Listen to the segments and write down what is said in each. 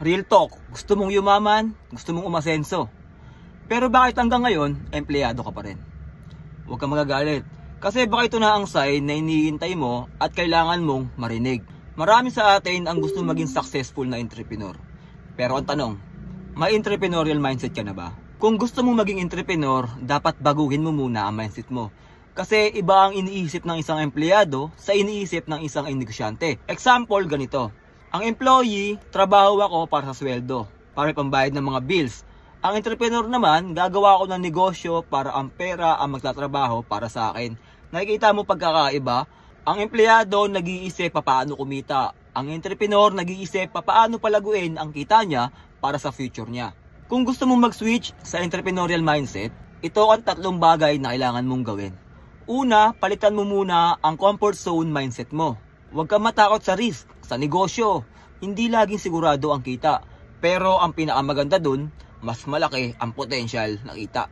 Real talk, gusto mong yumaman, gusto mong umasenso. Pero bakit hanggang ngayon, empleyado ka pa rin? Huwag kang magagalit. Kasi baka ito na ang sign na iniintay mo at kailangan mong marinig. Marami sa atin ang gusto maging successful na entrepreneur. Pero ang tanong, may entrepreneurial mindset ka na ba? Kung gusto mong maging entrepreneur, dapat baguhin mo muna ang mindset mo. Kasi iba ang iniisip ng isang empleyado sa iniisip ng isang negosyante. Example, ganito. Ang employee, trabaho ako para sa sweldo, para pambayad ng mga bills. Ang entrepreneur naman, gagawa ako ng negosyo para ang pera ang magtatrabaho para sa akin. Nakikita mo pagkakaiba? Ang empleyado nag-iisip paano kumita. Ang entrepreneur nag-iisip paano palaguin ang kita niya para sa future niya. Kung gusto mong mag-switch sa entrepreneurial mindset, ito ang 3 bagay na kailangan mong gawin. Una, palitan mo muna ang comfort zone mindset mo. Huwag kang matakot sa risk, sa negosyo. Hindi laging sigurado ang kita. Pero ang pinakamaganda dun, mas malaki ang potential na kita.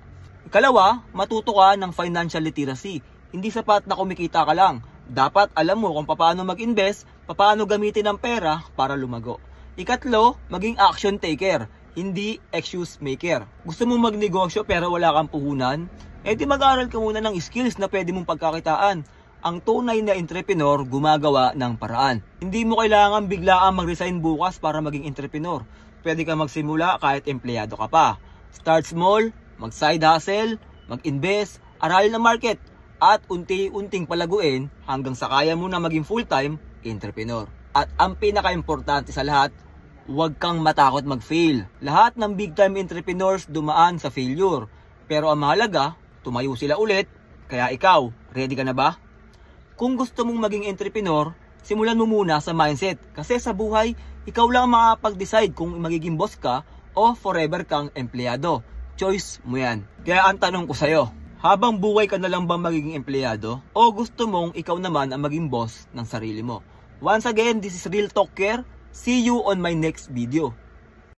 Ikalawa, matuto ka ng financial literacy. Hindi sapat na kumikita ka lang. Dapat alam mo kung paano mag-invest, paano gamitin ang pera para lumago. Ikatlo, maging action taker, hindi excuse maker. Gusto mong magnegosyo pero wala kang puhunan? Di mag-aral ka muna ng skills na pwede mong pagkakitaan. Ang tunay na entrepreneur gumagawa ng paraan. Hindi mo kailangan biglaan mag-resign bukas para maging entrepreneur. Pwede ka magsimula kahit empleyado ka pa. Start small, mag-side hustle, mag-invest, aralin ang market, at unti-unting palaguin hanggang sa kaya mo na maging full-time entrepreneur. At ang pinaka-importante sa lahat, huwag kang matakot mag-fail. Lahat ng big-time entrepreneurs dumaan sa failure. Pero ang mahalaga, tumayo sila ulit. Kaya ikaw, ready ka na ba? Kung gusto mong maging entrepreneur, simulan mo muna sa mindset. Kasi sa buhay, ikaw lang makapag-decide kung magiging boss ka o forever kang empleyado. Choice mo yan. Kaya ang tanong ko sa'yo, habang buhay ka na lang ba magiging empleyado o gusto mong ikaw naman ang maging boss ng sarili mo? Once again, this is Real Talk Care. See you on my next video.